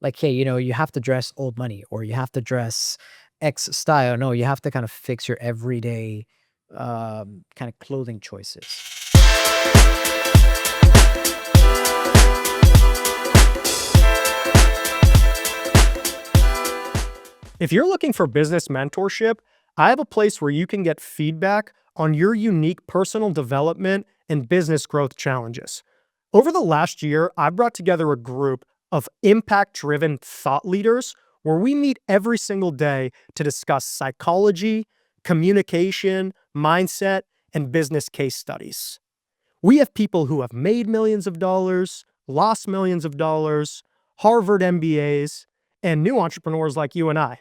like, hey, you have to dress old money or you have to dress X style. No, you have to kind of fix your everyday kind of clothing choices. If you're looking for business mentorship, I have a place where you can get feedback on your unique personal development and business growth challenges. Over the last year, I brought together a group of impact-driven thought leaders where we meet every single day to discuss psychology, communication, mindset, and business case studies. We have people who have made millions of dollars, lost millions of dollars, Harvard MBAs, and new entrepreneurs like you and I.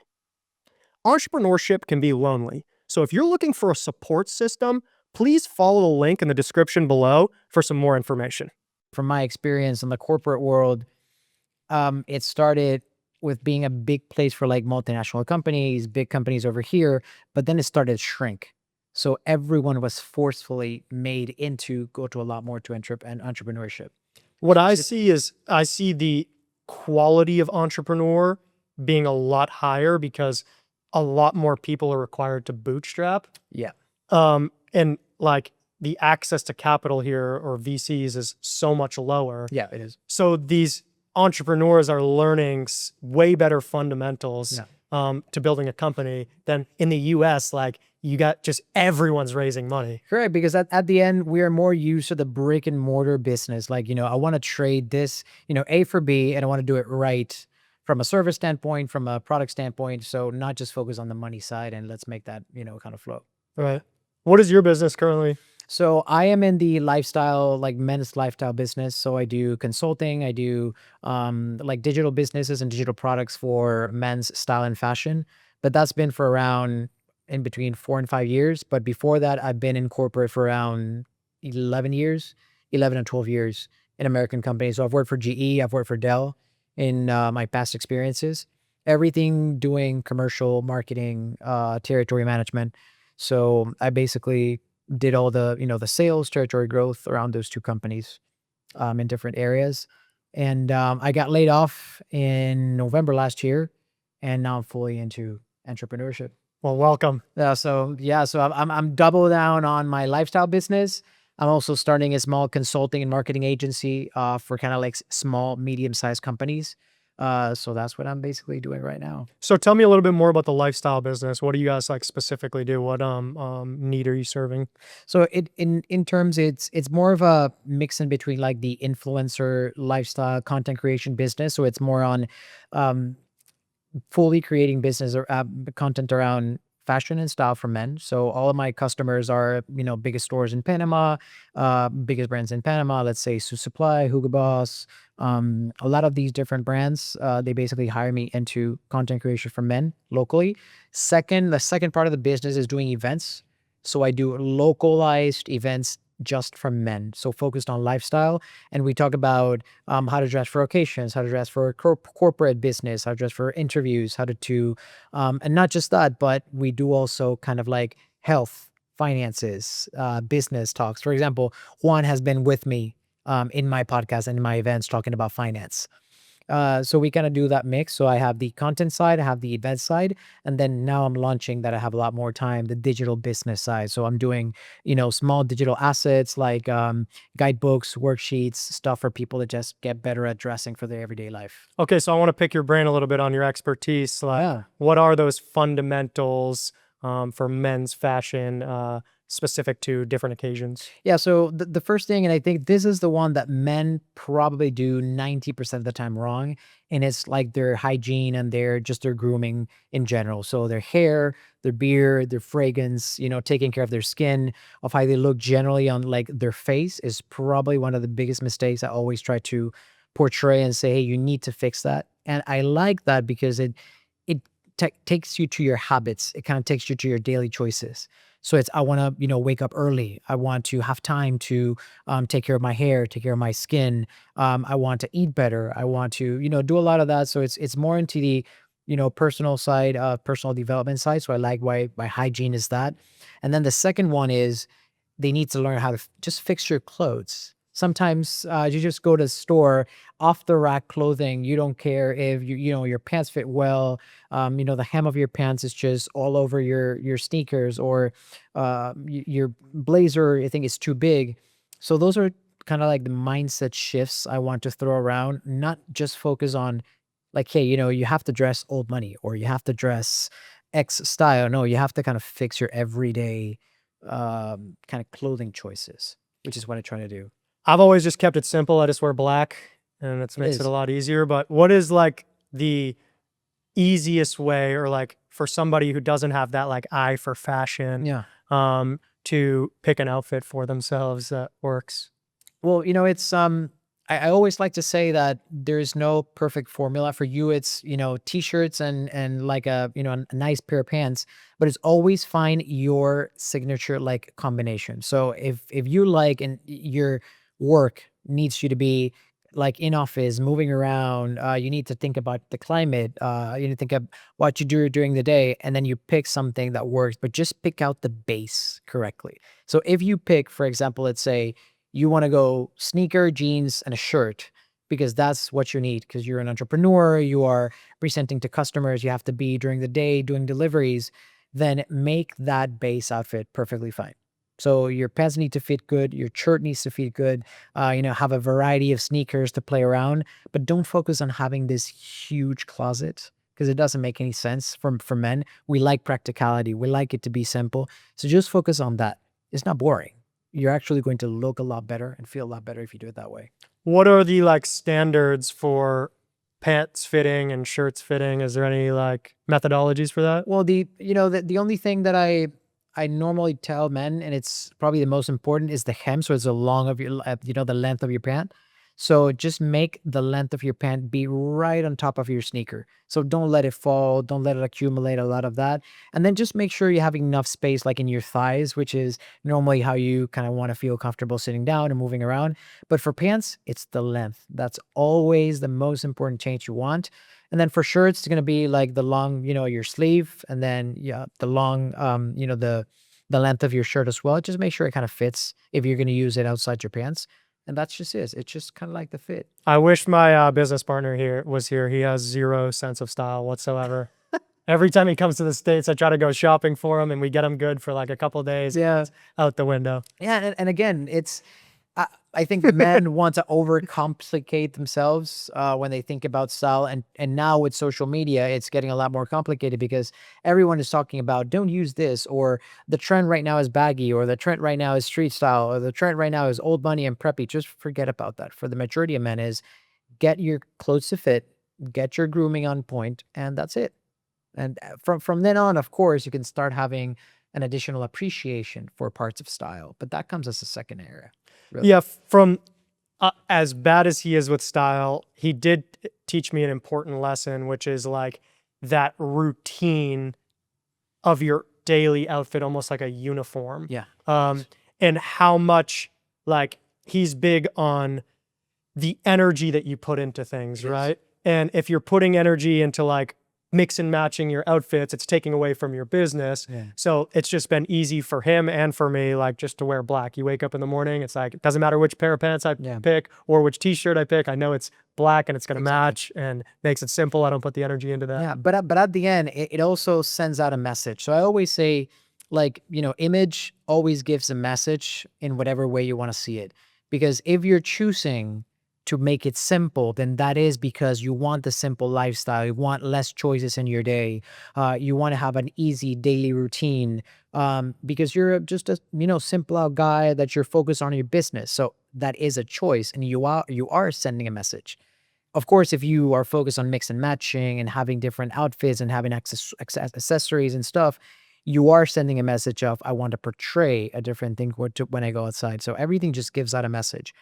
Entrepreneurship can be lonely, so if you're looking for a support system, please follow the link in the description below for some more information. From my experience in the corporate world, it started with being a big place for like multinational companies, big companies over here, but then it started to shrink. So everyone was forcefully made into go to a lot more to entrepreneurship. What I see is I see the quality of entrepreneur being a lot higher because a lot more people are required to bootstrap. Yeah. And like the access to capital here or VCs is so much lower. Yeah, it is. So these entrepreneurs are learning way better fundamentals to building a company than in the US. Like you got just everyone's raising money. Correct, because at the end, we are more used to the brick and mortar business. Like, I want to trade this, A for B, and I want to do it right from a service standpoint, from a product standpoint. So not just focus on the money side and let's make that, kind of flow. Right. What is your business currently? So I am in the lifestyle, like men's lifestyle business. So I do consulting. I do like digital businesses and digital products for men's style and fashion. But that's been for around in between 4 and 5 years. But before that, I've been in corporate for around 11 years, 11 and 12 years in American companies. So I've worked for GE, I've worked for Dell in my past experiences. Everything doing commercial marketing, territory management. So I basically did all the, the sales, territory growth around those two companies in different areas. And I got laid off in November last year, and now I'm fully into entrepreneurship. Well, welcome. So I'm double down on my lifestyle business. I'm also starting a small consulting and marketing agency for kind of like small, medium-sized companies. So that's what I'm basically doing right now. So tell me a little bit more about the lifestyle business. What do you guys like specifically do? What need are you serving? So in terms, it's more of a mix in between like the influencer lifestyle content creation business. So it's more on fully creating business or content around fashion and style for men. So all of my customers are, biggest stores in Panama, biggest brands in Panama, let's say Sus Supply, Hugo Boss, a lot of these different brands, they basically hire me into content creation for men locally. The second part of the business is doing events. So I do localized events just for men, so focused on lifestyle. And we talk about how to dress for occasions, how to dress for corporate business, how to dress for interviews, how to do, and not just that, but we do also kind of like health, finances, business talks. For example, Juan has been with me in my podcast and in my events talking about finance. So we kind of do that mix. So I have the content side, I have the event side, and then now I'm launching that I have a lot more time, the digital business side. So I'm doing, small digital assets like guidebooks, worksheets, stuff for people to just get better at dressing for their everyday life. Okay, so I want to pick your brain a little bit on your expertise. Like, what are those fundamentals for men's fashion specific to different occasions? Yeah, so the first thing, and I think this is the one that men probably do 90% of the time wrong, and it's like their hygiene and their grooming in general. So their hair, their beard, their fragrance, taking care of their skin, of how they look generally on like their face is probably one of the biggest mistakes I always try to portray and say, hey, you need to fix that. And I like that because it takes you to your habits. It kind of takes you to your daily choices. So it's, I want to, wake up early. I want to have time to take care of my hair, take care of my skin. I want to eat better. I want to, do a lot of that. So it's more into the, personal side, personal development side. So I like why my hygiene is that. And then the second one is they need to learn how to just fix your clothes. Sometimes you just go to the store, off the rack clothing. You don't care if your pants fit well. The hem of your pants is just all over your sneakers, or your blazer, I think, is too big. So those are kind of like the mindset shifts I want to throw around, not just focus on like, hey, you have to dress old money or you have to dress X style. No, you have to kind of fix your everyday kind of clothing choices, which is what I try to do. I've always just kept it simple. I just wear black, and it It makes it a is. lot easier. But what is like the easiest way, or like for somebody who doesn't have that like eye for fashion, Yeah. to pick an outfit for themselves that works? Well, it's I always like to say that there's no perfect formula for you. It's, t-shirts and like a nice pair of pants, but it's always find your signature like combination. So if you like and your work needs you to be like in office, moving around, you need to think about the climate, you need to think of what you do during the day, and then you pick something that works, but just pick out the base correctly. So if you pick, for example, let's say you want to go sneaker, jeans, and a shirt because that's what you need because you're an entrepreneur, you are presenting to customers, you have to be during the day doing deliveries, then make that base outfit perfectly fine. So your pants need to fit good, your shirt needs to fit good, have a variety of sneakers to play around, but don't focus on having this huge closet because it doesn't make any sense for men. We like practicality, we like it to be simple. So just focus on that. It's not boring. You're actually going to look a lot better and feel a lot better if you do it that way. What are the like standards for pants fitting and shirts fitting? Is there any like methodologies for that? Well, the only thing that I normally tell men, and it's probably the most important, is the hem. So it's the long of the length of your pant. So just make the length of your pant be right on top of your sneaker. So don't let it fall. Don't let it accumulate a lot of that. And then just make sure you have enough space, like in your thighs, which is normally how you kind of want to feel comfortable sitting down and moving around. But for pants, it's the length. That's always the most important change you want. And then for shirts, it's gonna be like the long, your sleeve, and then yeah, the long, the length of your shirt as well. Just make sure it kind of fits if you're gonna use it outside your pants. And that's just it. It's just kind of like the fit. I wish my business partner here was here. He has zero sense of style whatsoever. Every time he comes to the States, I try to go shopping for him, and we get him good for like a couple days. Yeah. It's out the window. Yeah, and again, I think men want to overcomplicate themselves when they think about style, and now with social media, it's getting a lot more complicated because everyone is talking about don't use this, or the trend right now is baggy, or the trend right now is street style, or the trend right now is old money and preppy. Just forget about that. For the majority of men, is get your clothes to fit, get your grooming on point, and that's it. And from then on, of course, you can start having an additional appreciation for parts of style, but that comes as a second area, really. Yeah, from as bad as he is with style, he did teach me an important lesson, which is like that routine of your daily outfit, almost like a uniform. Yeah. And how much like he's big on the energy that you put into things, Yes. right? And if you're putting energy into like mix and matching your outfits, it's taking away from your business. Yeah. So it's just been easy for him and for me, like just to wear black. You wake up in the morning, it's like, it doesn't matter which pair of pants I Yeah. pick or which t-shirt I pick. I know it's black and it's going to Exactly. match and makes it simple. I don't put the energy into that. Yeah, but at the end, it also sends out a message. So I always say, like, image always gives a message in whatever way you want to see it. Because if you're choosing to make it simple, then that is because you want the simple lifestyle. You want less choices in your day. You want to have an easy daily routine. Because you're just a simple out guy that you're focused on your business. So that is a choice, and you are sending a message. Of course, if you are focused on mix and matching and having different outfits and having accessories and stuff, you are sending a message of, I want to portray a different thing when I go outside. So everything just gives out a message.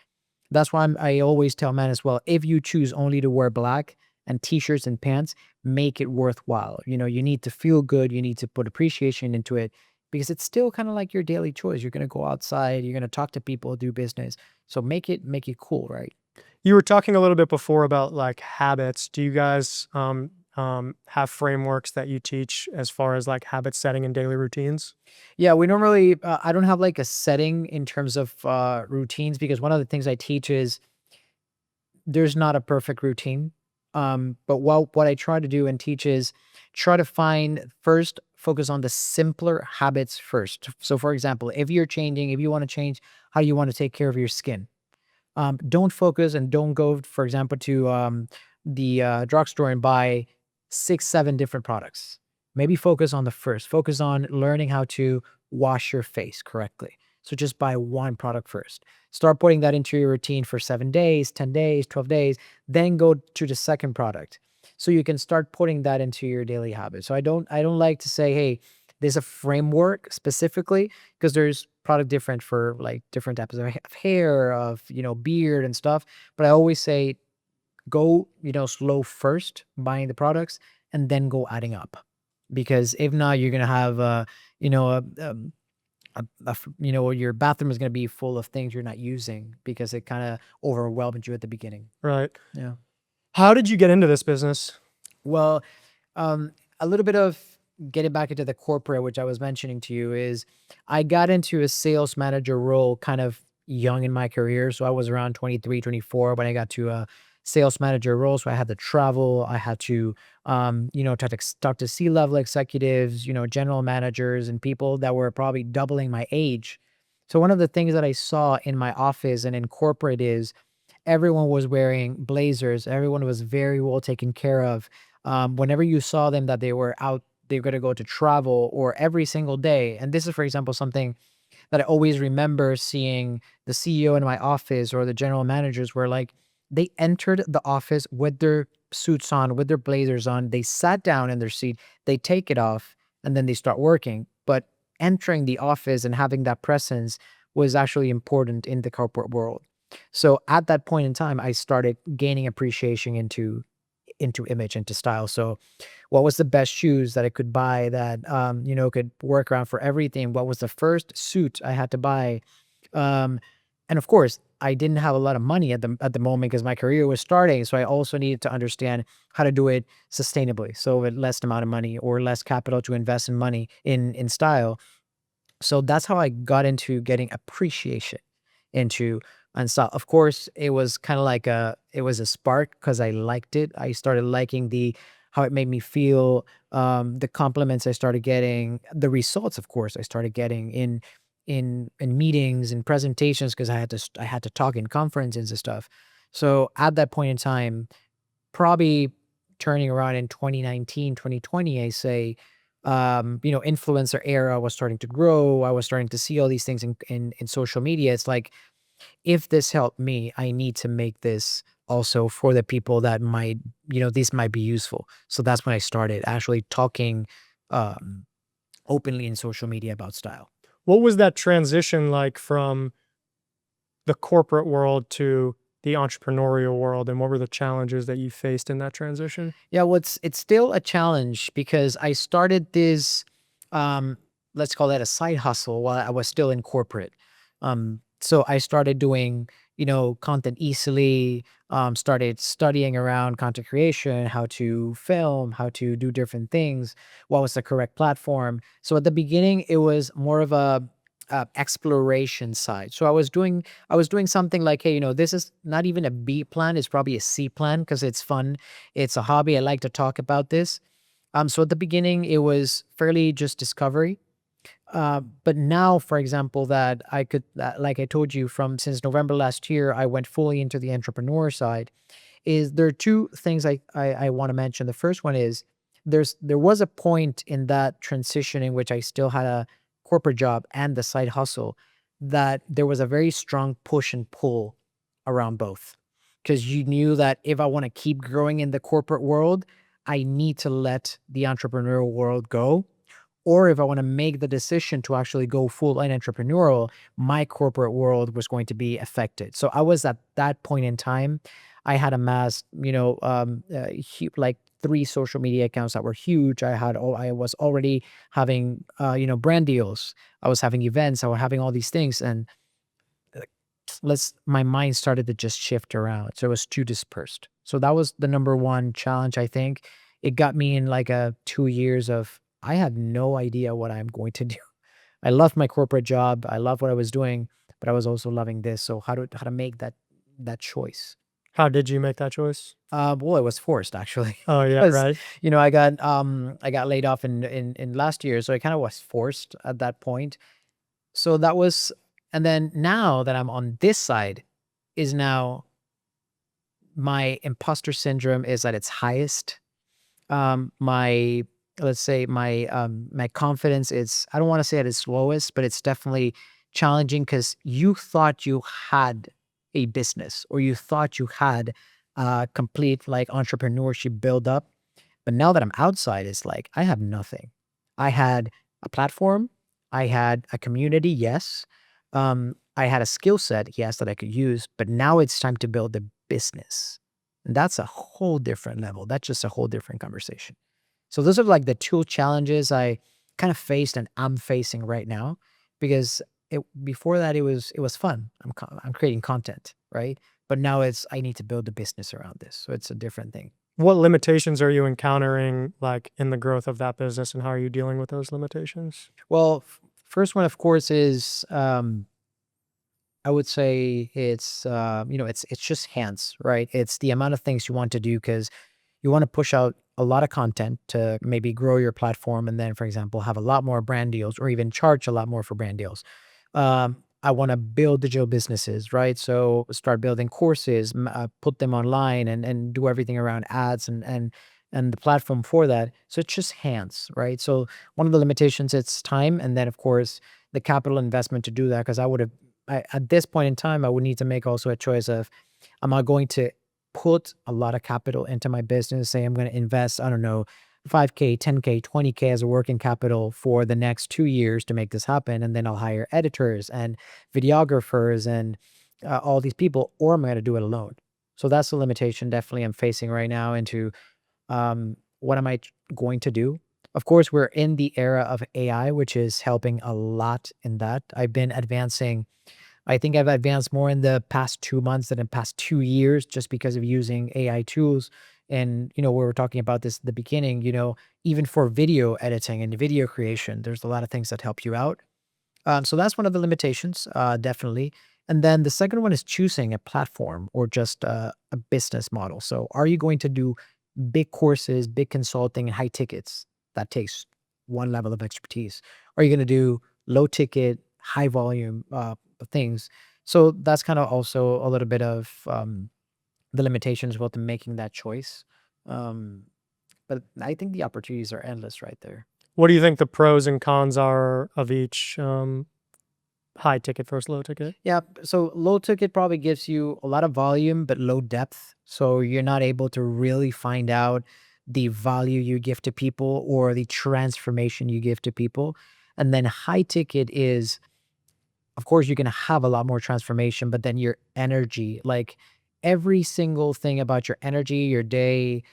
That's why I always tell men as well, if you choose only to wear black and t-shirts and pants, make it worthwhile. You need to feel good. You need to put appreciation into it because it's still kind of like your daily choice. You're going to go outside. You're going to talk to people, do business. So make it cool, right? You were talking a little bit before about like habits. Do you guys have frameworks that you teach as far as like habit setting and daily routines? Yeah, we normally I don't have like a setting in terms of routines because one of the things I teach is there's not a perfect routine. But what I try to do and teach is try to find first focus on the simpler habits first. So for example, if you're changing, if you want to change how you want to take care of your skin, don't focus and don't go, for example, to the drugstore and buy 6, 7 different products. Maybe focus on the first. Focus on learning how to wash your face correctly. So just buy one product first. Start putting that into your routine for 7 days, 10 days, 12 days. Then go to the second product. So you can start putting that into your daily habit. So I don't like to say, hey, there's a framework specifically because there's product different for like different types of hair, of beard and stuff. But I always say go slow first, buying the products, and then go adding up. Because if not, you're gonna have you know your bathroom is gonna be full of things you're not using because it kind of overwhelmed you at the beginning. Right. Yeah. How did you get into this business? Well, um, a little bit of getting back into the corporate, which I was mentioning to you, is I got into a sales manager role kind of young in my career. So I was around 23, 24 when I got to a sales manager role. So I had to travel, I had to, talk to C-level executives, general managers and people that were probably doubling my age. So one of the things that I saw in my office and in corporate is everyone was wearing blazers. Everyone was very well taken care of. Whenever you saw them that they were out, they were going to go to travel or every single day. And this is, for example, something that I always remember seeing the CEO in my office or the general managers were like, they entered the office with their suits on, with their blazers on. They sat down in their seat, they take it off, and then they start working. But entering the office and having that presence was actually important in the corporate world. So at that point in time, I started gaining appreciation into image, into style. So what was the best shoes that I could buy that could work around for everything? What was the first suit I had to buy? Um, and of course, I didn't have a lot of money at the moment because my career was starting. So I also needed to understand how to do it sustainably. So with less amount of money or less capital to invest in money in style. So that's how I got into getting appreciation into and style. Of course, it was kind of like it was a spark because I liked it. I started liking the how it made me feel, the compliments I started getting, the results, of course, I started getting in meetings and presentations because I had to talk in conferences and stuff. So at that point in time, probably turning around in 2019, 2020, I say, influencer era was starting to grow. I was starting to see all these things in social media. It's like, if this helped me, I need to make this also for the people that might, this might be useful. So that's when I started actually talking um, openly in social media about style. What was that transition like from the corporate world to the entrepreneurial world, and what were the challenges that you faced in that transition? Yeah, well, it's still a challenge because I started this, um, let's call that a side hustle while I was still in corporate. So I started doing, content easily, started studying around content creation, how to film, how to do different things, what was the correct platform. So at the beginning, it was more of a exploration side. So I was doing something like, hey, this is not even a B plan, it's probably a C plan because it's fun. It's a hobby. I like to talk about this. So at the beginning, it was fairly just discovery. But now, for example, that I could, like I told you, from since November last year, I went fully into the entrepreneur side. Is there are two things I want to mention. The first one is there was a point in that transition in which I still had a corporate job and the side hustle that there was a very strong push and pull around both. Because you knew that if I want to keep growing in the corporate world, I need to let the entrepreneurial world go, or if I want to make the decision to actually go full on entrepreneurial, my corporate world was going to be affected. So I was at that point in time. I had amassed, like 3 social media accounts that were huge. I was already having, brand deals. I was having events. I was having all these things, and uh, my mind started to just shift around. So it was too dispersed. So that was the number one challenge, I think, it got me in like a 2 years of I had no idea what I'm going to do. I loved my corporate job. I loved what I was doing, but I was also loving this. So how to make that choice? How did you make that choice? Well, it was forced actually Oh, yeah, because right. I got laid off in last year, so I kind of was forced at that point. So that was, and then now that I'm on this side, is now my imposter syndrome is at its highest. My let's say my confidence is, I don't want to say at its lowest, but it's definitely challenging because you thought you had a business or you thought you had complete like entrepreneurship build up. But now that I'm outside, it's like I have nothing. I had a platform, I had a community, yes. I had a skill set, yes, that I could use, but now it's time to build a business. And that's a whole different level. That's just a whole different conversation. So those are like the two challenges I kind of faced and I'm facing right now because before that it was fun. I'm creating content, right? But now it's I need to build a business around this. So it's a different thing. What limitations are you encountering, like, in the growth of that business, and how are you dealing with those limitations? Well, first one of course is I would say it's it's just hands, right? It's the amount of things you want to do because you want to push out a lot of content to maybe grow your platform and then, for example, have a lot more brand deals or even charge a lot more for brand deals. I want to build digital businesses, right? So start building courses, put them online, and do everything around ads and the platform for that. So it's just hands, right? So one of the limitations it's time, and then of course the capital investment to do that because at this point in time I would need to make also a choice of am I going to put a lot of capital into my business? Say I'm going to invest, I don't know, 5K, 10K, 20K as a working capital for the next 2 years to make this happen. And then I'll hire editors and videographers and all these people, or am I going to do it alone? So that's the limitation definitely I'm facing right now into what am I going to do? Of course, we're in the era of AI, which is helping a lot in that. I think I've advanced more in the past 2 months than in the past 2 years just because of using AI tools. And, we were talking about this at the beginning, even for video editing and video creation, there's a lot of things that help you out. So that's one of the limitations, definitely. And then the second one is choosing a platform or just a business model. So are you going to do big courses, big consulting, and high tickets? That takes one level of expertise. Are you going to do low ticket, high volume things? So that's kind of also a little bit of the limitations with making that choice. Um, but I think the opportunities are endless right there. What do you think the pros and cons are of each, high ticket versus low ticket? Yeah, so low ticket probably gives you a lot of volume, but low depth. So you're not able to really find out the value you give to people or the transformation you give to people. And then high ticket is, of course, you're going to have a lot more transformation, but then your energy, like every single thing about your energy, your day,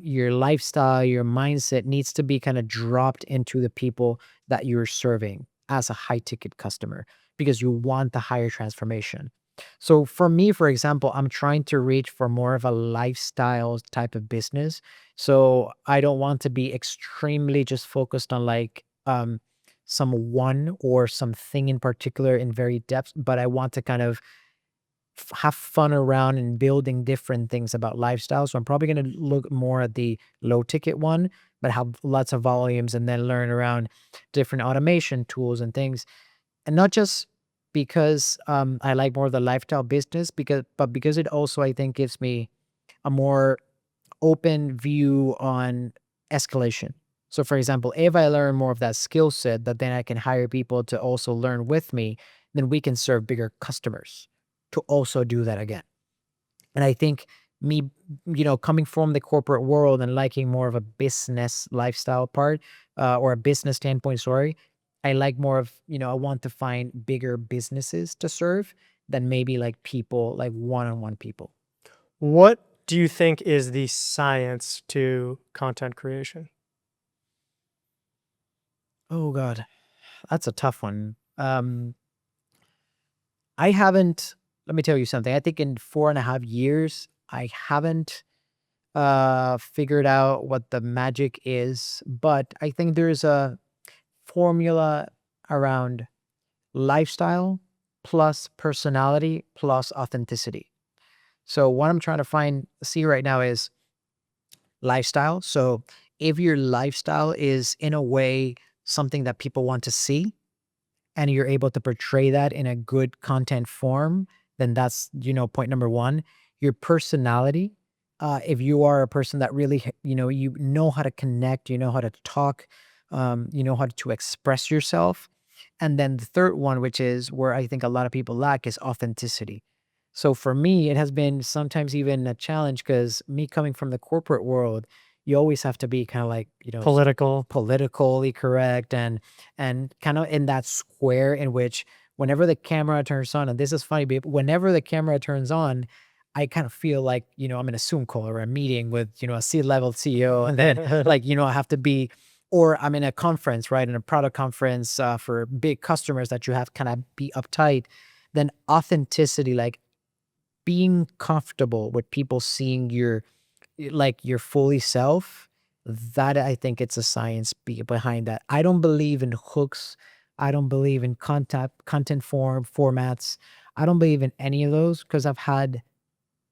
your lifestyle, your mindset needs to be kind of dropped into the people that you're serving as a high ticket customer because you want the higher transformation. So for me, for example, I'm trying to reach for more of a lifestyle type of business. So I don't want to be extremely just focused on like someone or something in particular in very depth, but I want to kind of have fun around and building different things about lifestyle. So I'm probably going to look more at the low ticket one, but have lots of volumes and then learn around different automation tools and things. And not just because I like more of the lifestyle business, but because it also I think gives me a more open view on escalation. So, for example, if I learn more of that skill set, that then I can hire people to also learn with me, then we can serve bigger customers to also do that again. And I think me, coming from the corporate world and liking more of a business lifestyle part or a business standpoint, sorry, I like more of, I want to find bigger businesses to serve than maybe like people, like one on one people. What do you think is the science to content creation? Oh, God. That's a tough one. I haven't let me tell you something. I think in 4.5 years, I haven't figured out what the magic is, but I think there's a formula around lifestyle plus personality plus authenticity. So what I'm trying to see right now is lifestyle. So if your lifestyle is in a way something that people want to see, and you're able to portray that in a good content form, then that's, point number one. Your personality, if you are a person that really, you know how to connect, you know how to talk, you know how to express yourself. And then the third one, which is where I think a lot of people lack, is authenticity. So for me, it has been sometimes even a challenge because me coming from the corporate world, you always have to be kind of like, Political. politically correct and kind of in that square in which whenever the camera turns on, and this is funny, but whenever the camera turns on, I kind of feel like, I'm in a Zoom call or a meeting with, a C-level CEO. And then like, I have to be, or I'm in a conference, right? In a product conference for big customers that you have kind of be uptight. Then authenticity, like being comfortable with people seeing your fully self, that I think it's a science behind that. I don't believe in hooks. I don't believe in content formats. I don't believe in any of those because I've had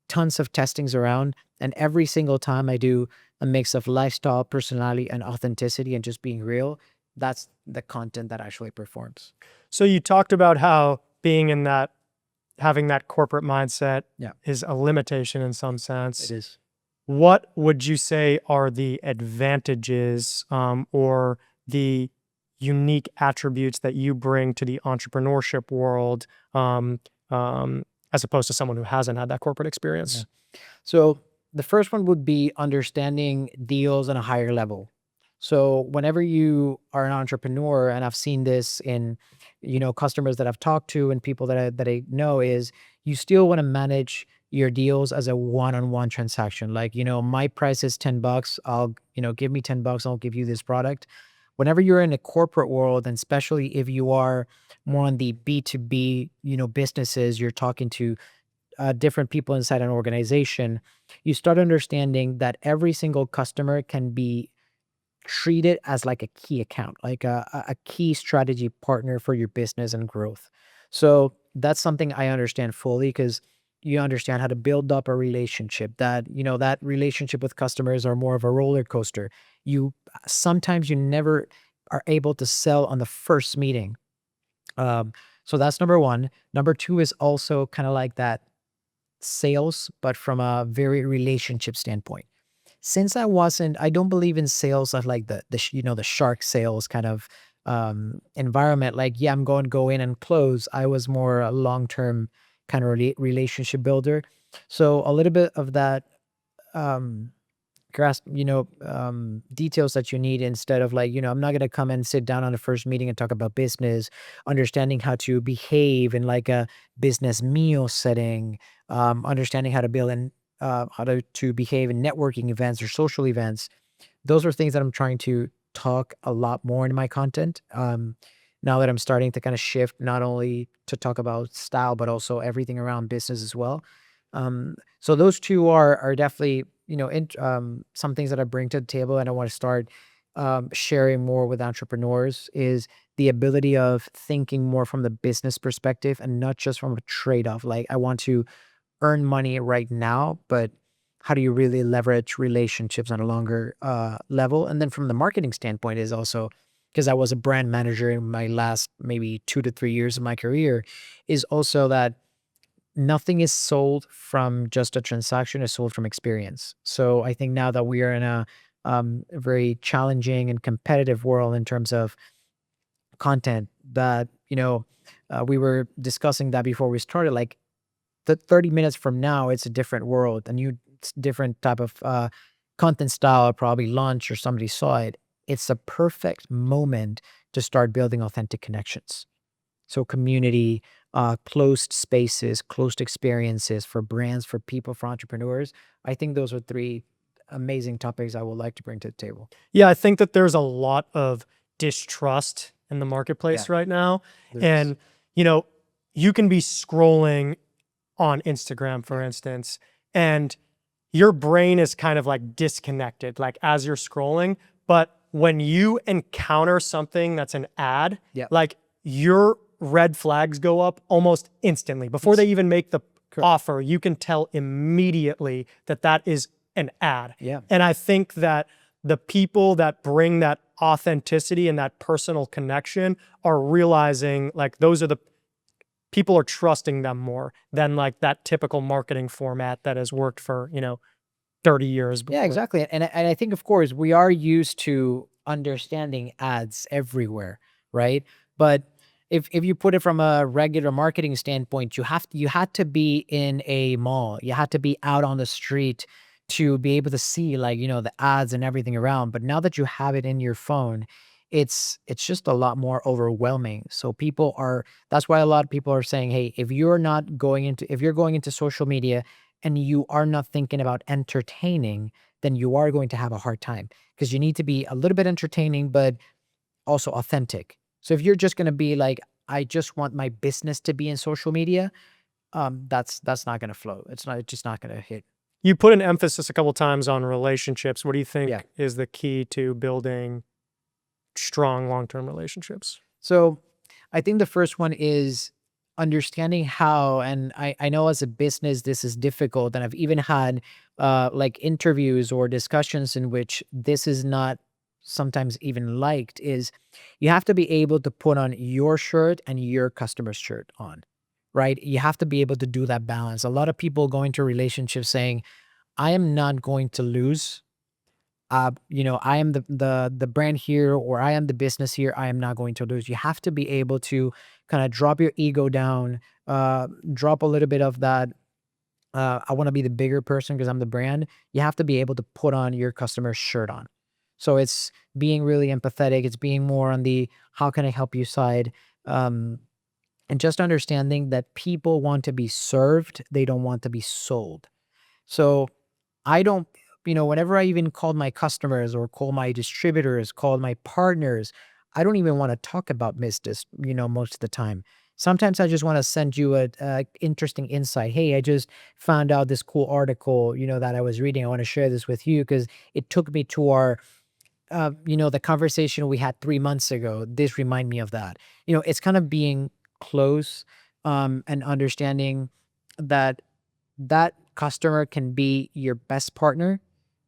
tons of testings around, and every single time I do a mix of lifestyle, personality, and authenticity and just being real, that's the content that actually performs. So you talked about how being in that, having that corporate mindset Yeah, is a limitation in some it sense. is. What would you say are the advantages or the unique attributes that you bring to the entrepreneurship world um, as opposed to someone who hasn't had that corporate Yeah. experience? So the first one would be understanding deals on a higher level. So whenever you are an entrepreneur, and I've seen this in, customers that I've talked to and people that I know, is you still want to manage your deals as a one-on-one transaction. Like, my price is $10. I'll, give me $10. I'll give you this product. Whenever you're in a corporate world, and especially if you are more on the B2B, businesses, you're talking to different people inside an organization, you start understanding that every single customer can be treated as like a key account, like a key strategy partner for your business and growth. So that's something I understand fully because you understand how to build up a relationship. That relationship with customers are more of a roller coaster. You sometimes you never are able to sell on the first meeting. So that's number one. Number two is also kind of like that sales, but from a very relationship standpoint. Since I don't believe in sales of like the shark sales kind of environment. Like, yeah, I'm going to go in and close. I was more a long-term kind of relationship builder. So a little bit of that um grasp, details that you need instead of like, I'm not going to come and sit down on the first meeting and talk about business, understanding how to behave in like a business meal setting, understanding how to build and to behave in networking events or social events. Those are things that I'm trying to talk a lot more in my content. Now that I'm starting to kind of shift not only to talk about style, but also everything around business as well. So those two are definitely, some things that I bring to the table, and I want to start sharing more with entrepreneurs is the ability of thinking more from the business perspective and not just from a trade-off. Like, I want to earn money right now, but how do you really leverage relationships on a longer level? And then from the marketing standpoint is also because I was a brand manager in my last maybe 2 to 3 years of my career, is also that nothing is sold from just a transaction, is sold from experience. So I think now that we are in a very challenging and competitive world in terms of content, that we were discussing that before we started, like the 30 minutes from now, it's a different world, a new different type of content style, probably launch or somebody saw it. It's a perfect moment to start building authentic connections. So community, closed spaces, closed experiences for brands, for people, for entrepreneurs. I think those are three amazing topics I would like to bring to the table. Yeah, I think that there's a lot of distrust in the Yeah, marketplace right now. there is. And, you know, you can be scrolling on Instagram, for Yeah. instance, and your brain is kind of like disconnected, like as you're scrolling. But when you encounter something that's an ad, Yeah. like your red flags go up almost instantly. Before they even make the offer, you can tell immediately that that is an ad. Yeah. And I think that the people that bring that authenticity and that personal connection are realizing like those are the people are trusting them more than like that typical marketing format that has worked for, 30 years Yeah, before. exactly. And I think, of course, we are used to understanding ads everywhere, right? But if you put it from a regular marketing standpoint, you had to be in a mall. You had to be out on the street to be able to see, like, the ads and everything around. But now that you have it in your phone, it's just a lot more overwhelming. So that's why a lot of people are saying, hey, if you're going into social media and you are not thinking about entertaining, then you are going to have a hard time because you need to be a little bit entertaining, but also authentic. So if you're just going to be like, I just want my business to be in social media, that's not going to flow. It's just not going to hit. You put an emphasis a couple times on relationships. What do you Yeah. think is the key to building strong long-term relationships? So I think the first one is understanding how, and I know as a business, this is difficult. And I've even had like interviews or discussions in which this is not sometimes even liked, is you have to be able to put on your shirt and your customer's shirt on, right? You have to be able to do that balance. A lot of people go into relationships saying, I am not going to lose, I am the brand here, or I am the business here. I am not going to lose. You have to be able to kind of drop your ego down, drop a little bit of that. I want to be the bigger person because I'm the brand. You have to be able to put on your customer's shirt on. So it's being really empathetic. It's being more on the how can I help you side, um, and just understanding that people want to be served. They don't want to be sold. So I don't, whenever I even called my customers or call my distributors, call my partners, I don't even want to talk about business, most of the time. Sometimes I just want to send you a interesting insight. Hey, I just found out this cool article, that I was reading. I want to share this with you because it took me to the conversation we had 3 months ago. This remind me of that. It's kind of being close, and understanding that that customer can be your best partner,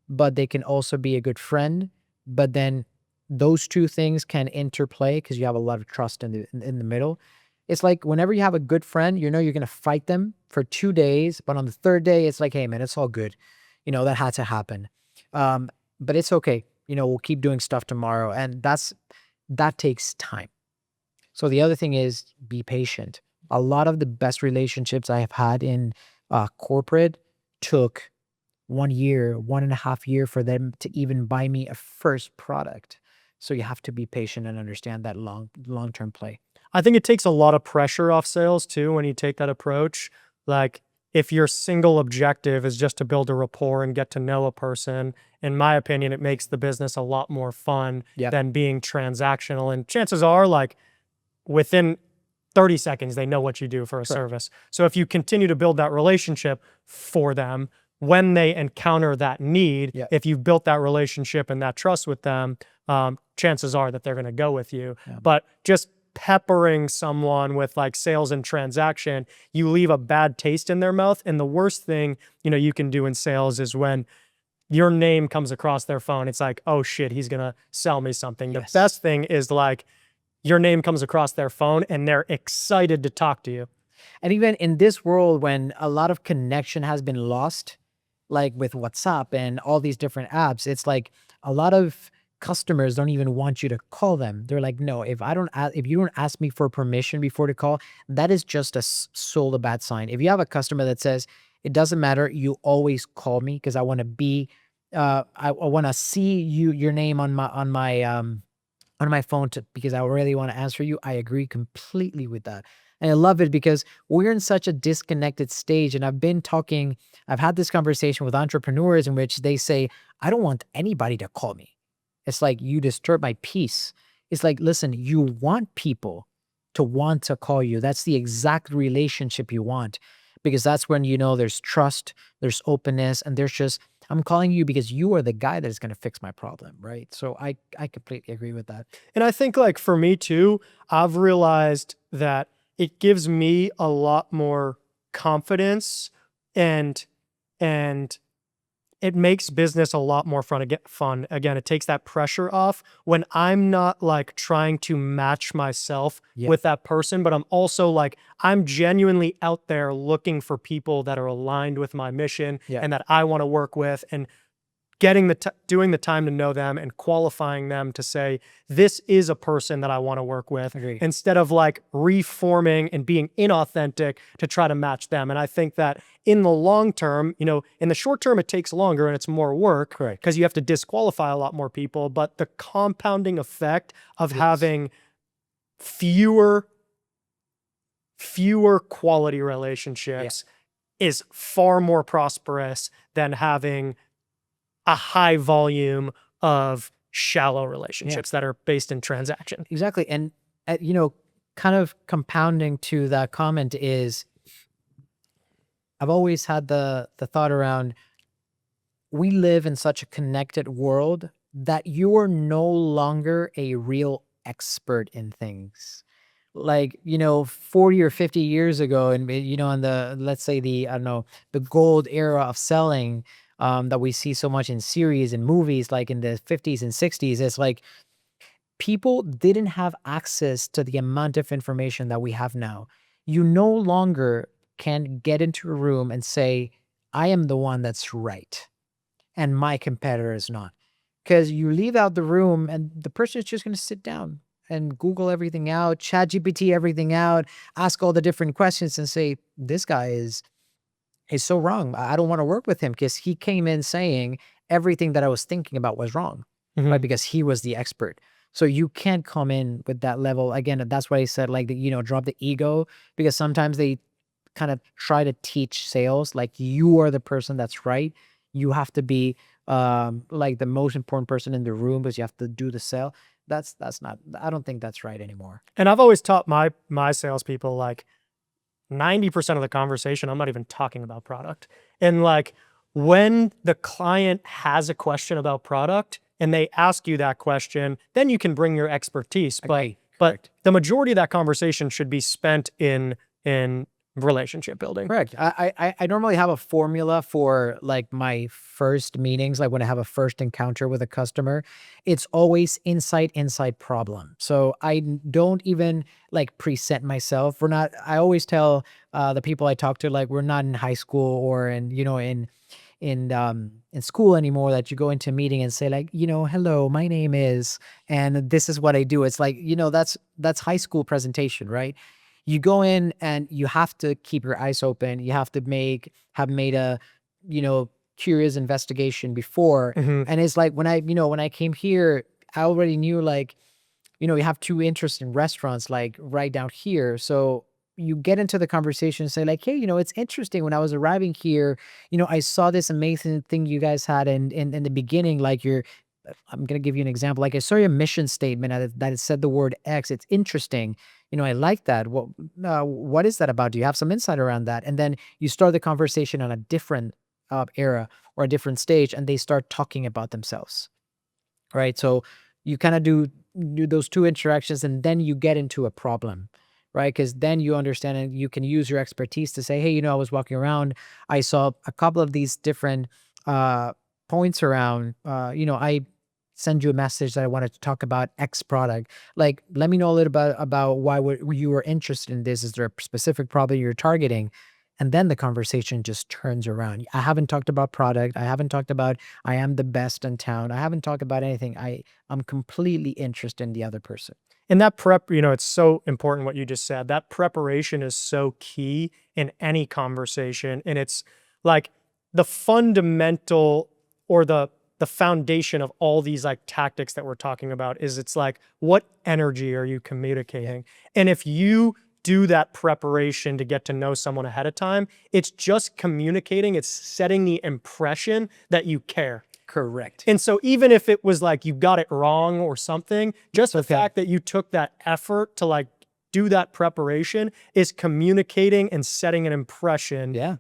but they can also be a good friend. But then those two things can interplay because you have a lot of trust in the middle. It's like whenever you have a good friend, you're gonna fight them for 2 days, but on the third day, it's like, hey man, it's all good. That had to happen. But it's okay. We'll keep doing stuff tomorrow. And that takes time. So the other thing is be patient. A lot of the best relationships I have had in corporate took 1 year, 1.5 year for them to even buy me a first product. So you have to be patient and understand that long-term play. I think it takes a lot of pressure off sales too when you take that approach. Like if your single objective is just to build a rapport and get to know a person, in my opinion, it makes the business a lot more fun Yeah. than being transactional. And chances are like within 30 seconds, they know what you do for a Correct. service. So if you continue to build that relationship for them, when they encounter that need, Yeah. if you've built that relationship and that trust with them, chances are that they're going to go with you. Yeah. But just peppering someone with like sales and transaction, you leave a bad taste in their mouth. And the worst thing, you can do in sales is when your name comes across their phone, it's like, oh shit, he's going to sell me something. Yes. The best thing is like your name comes across their phone and they're excited to talk to you. And even in this world when a lot of connection has been lost, like with WhatsApp and all these different apps, it's like a lot of customers don't even want you to call them. They're like, no, if you don't ask me for permission before to call, that is just sold a bad sign. If you have a customer that says, it doesn't matter, you always call me because I want to be, I want to see your name on my phone because I really want to answer you. I agree completely with that. And I love it because we're in such a disconnected stage. And I've had this conversation with entrepreneurs in which they say, I don't want anybody to call me. It's like, you disturb my peace. It's like, listen, you want people to want to call you. That's the exact relationship you want. because that's when, there's trust, there's openness, and there's just, I'm calling you because you are the guy that is going to fix my problem, right? So I completely agree with that. And I think like for me too, I've realized that it gives me a lot more confidence and and it makes business a lot more fun. Again, it takes that pressure off when I'm not like trying to match myself Yeah. with that person, but I'm also like, I'm genuinely out there looking for people that are aligned with my mission Yeah. and that I want to work with, and doing the time to know them and qualifying them to say, this is a person that I want to work with, Agree. instead of like reforming and being inauthentic to try to match them. And I think that in the long term, in the short term, it takes longer and it's more work Correct. because you have to disqualify a lot more people. But the compounding effect of having fewer quality relationships is far more prosperous than having a high volume of shallow relationships that are based in transaction. Exactly. And, kind of compounding to that comment is, I've always had the thought around, we live in such a connected world that you are no longer a real expert in things. Like, 40 or 50 years ago, and in the, let's say, the, I don't know, the gold era of selling, that we see so much in series and movies, like in the 50s and 60s, it's like people didn't have access to the amount of information that we have now. You no longer can get into a room and say, I am the one that's right and my competitor is not. Because you leave out the room and the person is just going to sit down and Google everything out, chat GPT everything out, ask all the different questions and say, this guy is so wrong. I don't want to work with him because he came in saying everything that I was thinking about was wrong, right? Because he was the expert. So you can't come in with that level. Again, that's why I said, like, drop the ego, because sometimes they kind of try to teach sales like you are the person that's right. You have to be like the most important person in the room because you have to do the sale. That's not, I don't think that's right anymore. And I've always taught my salespeople, like, 90% of the conversation, I'm not even talking about product. And like, when the client has a question about product and they ask you that question, then you can bring your expertise. Okay, But correct. the majority of that conversation should be spent in relationship building. Correct. I normally have a formula for like my first meetings, like when I have a first encounter with a customer, it's always insight, problem. So don't even like present myself. We're not, I always tell the people I talk to, like, we're not in high school or in school anymore, that you go into a meeting and say, like, hello, my name is, and this is what I do. It's like, that's high school presentation, right? You go in and you have to keep your eyes open. You have to have made a, curious investigation before. And it's like, when I came here, I already knew, like, you have two interesting restaurants, like, right down here. So you get into the conversation and say, like, hey, it's interesting. When I was arriving here, I saw this amazing thing you guys had in the beginning, like, I'm going to give you an example. Like, I saw your mission statement that it said the word X. It's interesting. I like that. What is that about? Do you have some insight around that? And then you start the conversation on a different era or a different stage, and they start talking about themselves, right? So you kind of do those two interactions, and then you get into a problem, right? Because then you understand and you can use your expertise to say, hey, I was walking around, I saw a couple of these different points around, I send you a message that I wanted to talk about X product. Like, let me know a little bit about why you were interested in this. Is there a specific problem you're targeting? And then the conversation just turns around. I haven't talked about product. I haven't talked about I am the best in town. I haven't talked about anything. I'm completely interested in the other person. And that prep, it's so important what you just said. That preparation is so key in any conversation. And it's like the fundamental, or the foundation of all these like tactics that we're talking about is, it's like, what energy are you communicating? And if you do that preparation to get to know someone ahead of time, it's just communicating, it's setting the impression that you care. Correct. And so even if it was like you got it wrong or something, just the fact that you took that effort to like do that preparation is communicating and setting an impression Yeah.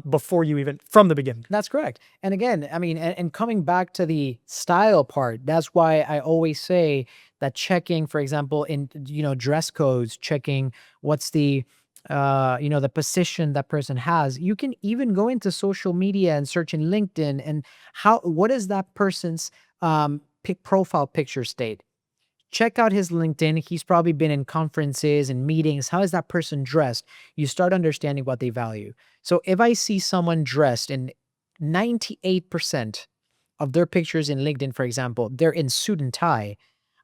before you even, from the beginning. That's correct. And again, I mean, and coming back to the style part, that's why I always say that checking, for example, in, dress codes, checking what's the, the position that person has. You can even go into social media and search in LinkedIn and what is that person's profile picture state? Check out his LinkedIn. He's probably been in conferences and meetings. How is that person dressed? You start understanding what they value. So if I see someone dressed in 98% of their pictures in LinkedIn, for example, they're in suit and tie,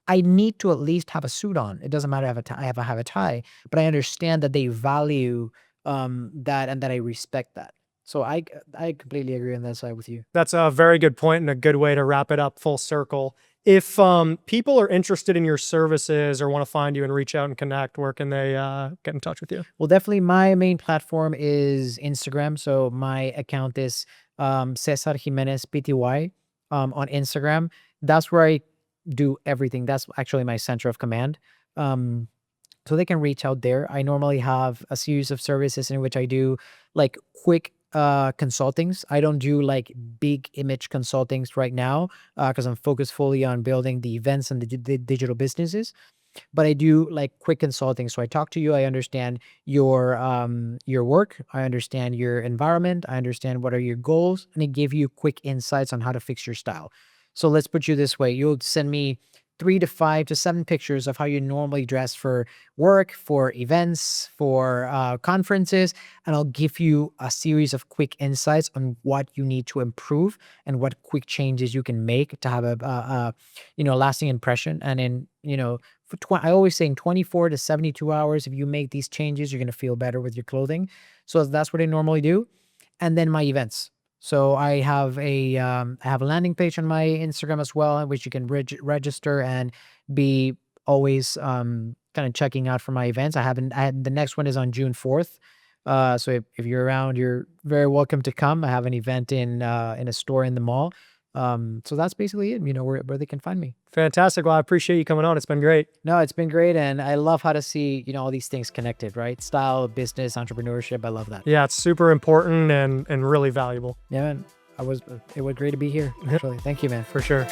I need to at least have a suit on. It doesn't matter if I have a tie, but I understand that they value that and that I respect that. So I completely agree on that side with you. That's a very good point and a good way to wrap it up full circle. If people are interested in your services or want to find you and reach out and connect, where can they get in touch with you? Well, definitely my main platform is Instagram. So my account is Cesar Jimenez PTY on Instagram. That's where I do everything. That's actually my center of command. So they can reach out there. I normally have a series of services in which I do like quick consultings. I don't do like big image consultings right now because I'm focused fully on building the events and the digital businesses, but I do like quick consulting. So I talk to you, I understand your work, I understand your environment, I understand what are your goals, and I give you quick insights on how to fix your style. So let's put you this way. You'll send me 3 to 5 to 7 pictures of how you normally dress for work, for events, for conferences, and I'll give you a series of quick insights on what you need to improve and what quick changes you can make to have a lasting impression. And in I always say in 24 to 72 hours, if you make these changes, you're gonna feel better with your clothing. So that's what I normally do. And then my events. So I have a landing page on my Instagram as well, in which you can register and be always kind of checking out for my events. The next one is on June 4th. So if you're around, you're very welcome to come. I have an event in a store in the mall. So that's basically it, where they can find me. Fantastic. Well, I appreciate you coming on. It's been great. No, it's been great. And I love how to see, all these things connected, right? Style, business, entrepreneurship. I love that. Yeah, it's super important and really valuable. Yeah, man. It was great to be here, actually. Thank you, man. For sure.